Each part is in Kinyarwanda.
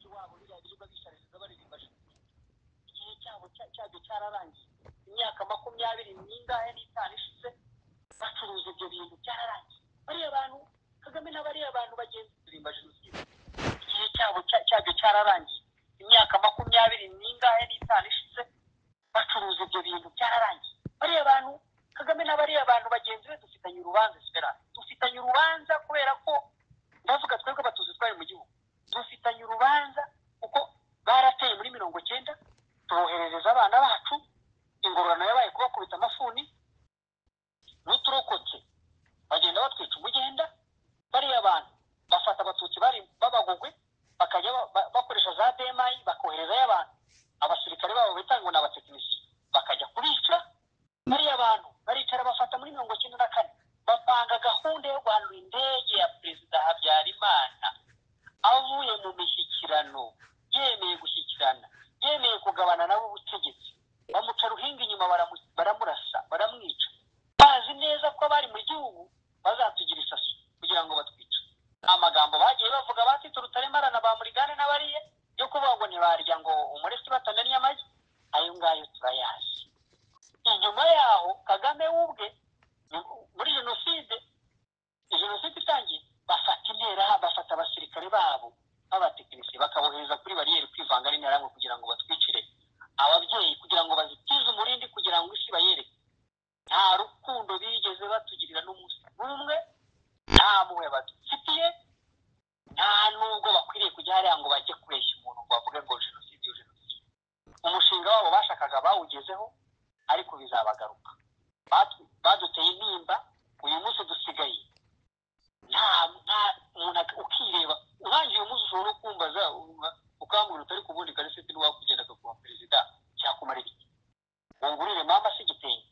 n'umuti wabo biriya birirwa bishaririza baririmba igihe cyabyo cyararangiye imyaka 20 n'ingahe n'itanu ishize bacuruza ibyo bintu byararangiye bariya bantu Kagame n'abariya bantu bagenzi birimba jenoside igihe cyabyo cyararangiye imyaka 20 n'ingahe n'itanu ishize bacuruza ibyo bintu byararangiye bariya bantu Kagame n'abariya bantu bagenzi be dufitanye urubanza dufitanye urubanza kubera ko ndavuga twebwe batuzi twari mu gihugu dufitanye urubanza kuko barateye muri 90 tuboherereza abana bacu ingororano yabaye kubakubita amafuni n'uturokotse bagenda batwica umugenda bariya abantu bafata abatutsi bari babagogwe bakajya bakoresha za DMI bakohereza y'abantu abasirikare babo bitango n'abatekinisi bakajya kubica bariya abantu baricara bafata muri 94 bapanga gahunda yo guhanura indege ya Perezida Habyarimana avuye mu mishyikirano yemeye gushyikirana yemeye kugabana nabo ubutegetsi bamuca ruhinga inyuma baramurasa baramwica bazi neza ko bari mu gihugu bazatugira isasu kugira ngo batwice amagambo bagiye bavuga bati turutaremarana ba Murigane n'abariye yo kuvuga ngo ntibarya ngo umuresti batamenya amagi ayo ngayo turayazi inyuma yaho Kagame wubwe muri jenoside itangiye bafata intera bafata abasirikare babo abatekinisi bakabohereza kuri bariyeri kwivanga ari ntaramwe kugira ngo batwicire ababyeyi kugira ngo bazitize umurindi kugira ngo isi bayereke nta rukundo bigeze batugirira n'umunsi n'umwe nta muwe badufitiye nta nubwo bakwiriye kujya hariya ngo bajye kubeshya umuntu ngo bavuge ngo jenoside umushinga wabo bashakaga bawugezeho ariko bizabagaruka baduteye nimba uyu munsi dusigaye nta umuntu ukireba urangiye umunsi ushobora kumbaza ukambwira utari kubundi karisiti n'uwakugenda akakuba perezida cyakumara iki ngurire mama se igitenge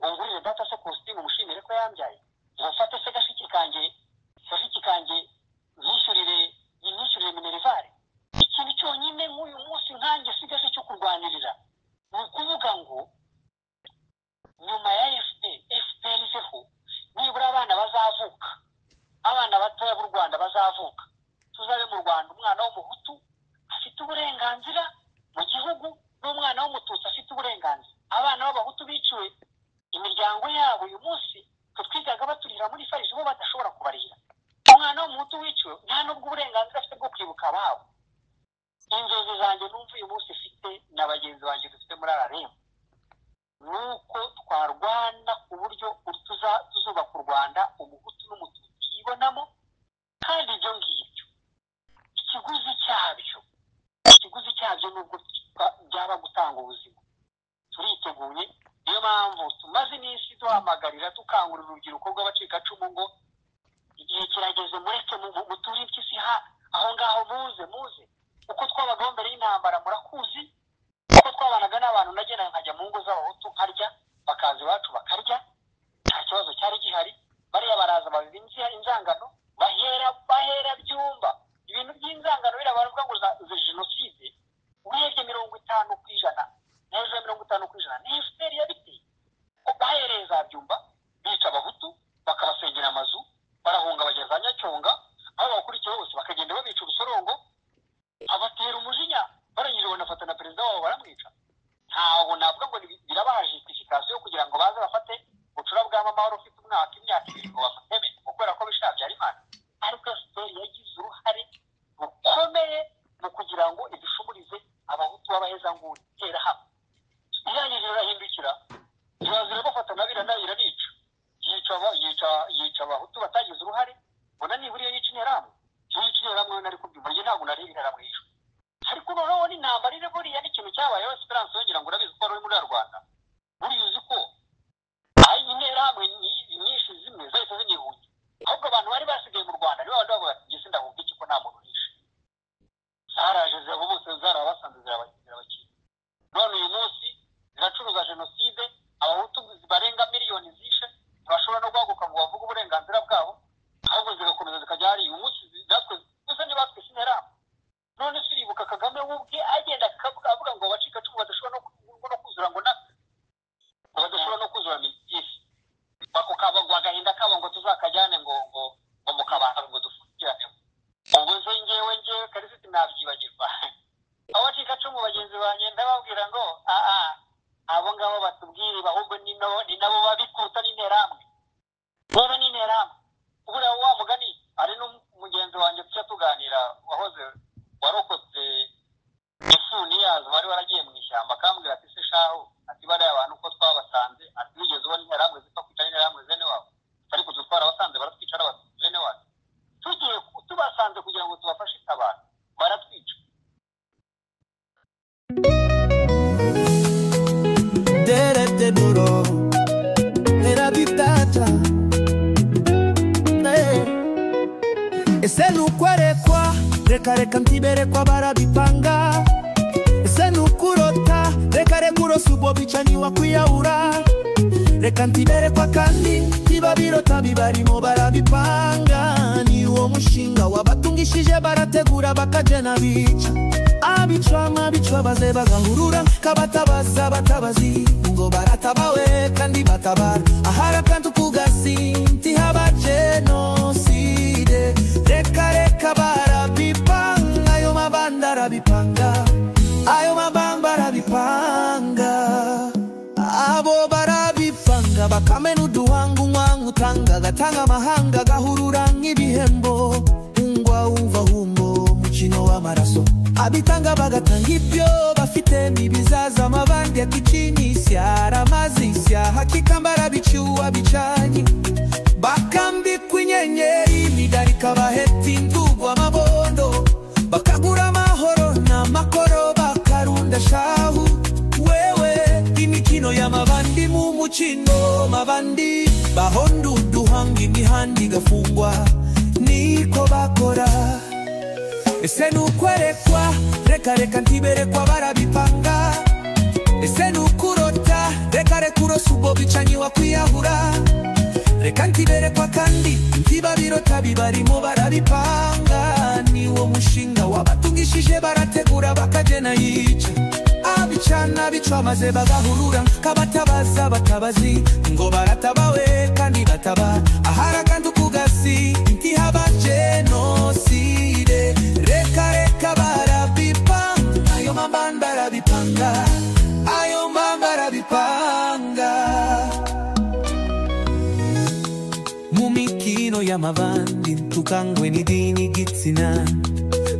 ngurire data se costume mushimire ko yambyaye ngafate se gashiki kanjye yishyurire minerivare ikintu cyonyine nk'uyu munsi nkanjye sigaje cyo kurwanirira ni ukuvuga ngo nyuma ya FPR iveho nibura abana bazavuka abana batoya b'u Rwanda bazavuka tuzabe mu Rwanda umwana w'umuhutu afite uburenganzira mu gihugu n'umwana w'umututsi afite uburenganzira abana b'abahutu biciwe imiryango yabo uyu munsi twigaga baturira muri farije bo badashobora kubarira umwana w'umuhutu wiciwe nta n'ubwo uburenganzira afite bwo kwibuka ababo inzozi zanjye numva uyu munsi ifite na bagenzi banjye dufite muri RRM nuko twarwana ku buryo tuzubaka u Rwanda umuhutu n'umututsi yibonamo kandi ibyo ngibyo ikiguzi cyabyo nubwo byaba gutanga ubuzima turiteguye niyo mpamvu tumaze iminsi duhamagarira dukangurira urubyiruko rw'abacikacumu ngo igihe kirageze mureke muture impyisi aho ngaho muze uko twabagaho mbere y'intambara murakuzi uko twabanaga n'abantu nagenda nkajya mu ngo z'abahutu nkarya bakaza iwacu bakarya nta kibazo cyari gihari bariya baraza babinzira inzangano bahera byumba ibintu by'inzangano birabavuga ngo za jenoside urebye 50% neza 50% ni FPR yabiteye ko bahereza byumba bica abahutu bakabasengera amazu barahunga bageza Nyacyonga aho bakurikiye bose bakagenda babica urusorongo abatera umujinya barangije banafata na perezida wabo baramwica ntawo navuga ngo birabahaje justification kugira ngo baze bafate ucura bw'amahoro ufite imyaka 2 ngo bafate kubera ko bishabye ari Imana ariko FPR yagize uruhare rukomeye mu kugira ngo idushumurize abahutu b'abaheza nguni tera hamwe irangije irahindukira irazira bafata nabira nica yica abahutu batagize uruhare bona niburiye y'icineramwe nari kubyumva ntabwo nari biraramwisha ariko noneho ni intambara iri buriya n'ikintu cyabayeho Esperance yongera ngo urabizi ko ari muri Rwanda buriya uzi ko ayi interahamwe nyinshi zimwe zahise zinyihuye ahubwo abantu bari basigaye mu Rwanda nibo bavuga ati ngese ndahubwa iki ko nta muntu urishe zaraje zabo bose zarabasanze zirabakira none uyu munsi ziracuruza jenoside abahutu barenga miliyoni zishe ntibashobora no guhaguka ngo bavuge uburenganzira bwabo ahubwo zigakomeza zikajya hari uyu munsi natwe gusa niba twese interahamwe none siribuka Kagame wubwe agenda avuga ngo abacikacumu badashobora no kuzura ngo badashobora no kuzura miliyoni bako kabagwa agahinda kabo ngo tuzakajyane ngo mu kabanga ngo dufungirane ubwo ngewe karisiti nabyibagirwa tubafashe itabara baratwica. Derete duro era bitata ese nukwerekwa reka ntiberekwa barabipanga ese nukurota reka urosa ubwo bicani wakwiyahura reka ntiberekwa kandi biba birota bibarimo barabipanga ni uwo mushinga wabatungishije barategura bakajena bica abicwa baze bagahurura kabatabaza batabazi ngo baratabawe kandi batabara ahara kandi kugasi ntihaba jenoside reka barabipanga ayo mabanda arabipanga ayo mabamba arabipanga abo barabipanga bakamena uduhanga umwanga utanga gatanga amahanga gahurura nk'ibihembo ungwa wumva humbo mukino w'amaraso abitanga bagatanga ibyo bafite mibizaza amabandi yakichinisya aramazisya hakika mbarabicyuwa bicanye bakambikwa inyenyeri imidarika baheti indugwa amabondo bakagura amahoro n'amakoro bakarunda shahu wewe imikino y'amabandi mu mukino mabandi bahonda uduhanga imihanda igafungwa niko bakora ese nukwerekwa reka ntiberekwa barabipanga ese nukurota reka urosa ubwo bicani wakwiyahura reka ntiberekwa kandi ntiba birota bibarimo barabipanga ni uwo mushinga wabatungishije barategura bakajena yica abicana bicwa maze bagahurura kabatabaza batabazi ngo baratabawe kandi batabara ahara kandi ukugasi ntihaba jenoside reka barabipanga ayo mabanda arabipanga ayo mabanda arabipanga mu mikino y'amabandi tukangwe n'idini gitsina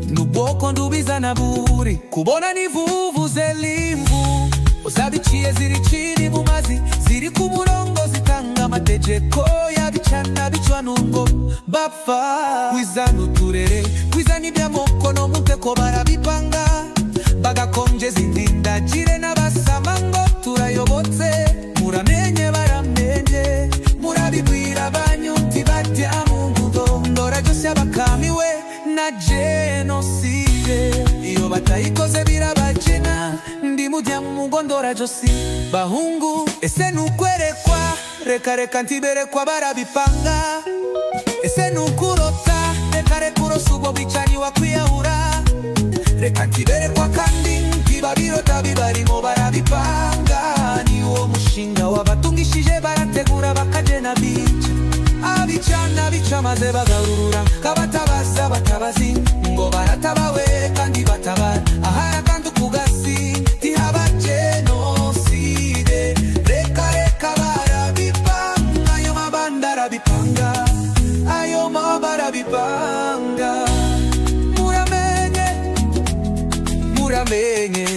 nubwoko ndubizana buri kubona nivuvuze limvu uzabiciye ziriciri mu mazi ziri ku murongo zitanga amategeko yabicana bicwa nungo bapfa wizana uturere wizana iby'amoko no muteko barabipanga bagakonjeza indindagire n'abasama ngo turayobotse muramenye baramenye murabibwira banyuti batya mu ngudo ndora byose abakamiwe na jenoside iyo batayikoze birabagena ndi mujya mu mugondora josi bahungu ese nukwerekwa reka ntiberekwa barabipanga ese nukurota reka urosa ubwo bicani wakwiyahura reka ntiberekwa kandi ntiba birota bibarimo barabipanga ni uwo mushinga wabatungishije barategura bakajena bica abicana bica maze bagahurura kabatabaza batabazi ngo baratabawe kandi batabara ahara kandi ukugasi ntihaba jenoside reka barabipanga ayo mabanda arabipanga ayo mabanda arabipanga muramenye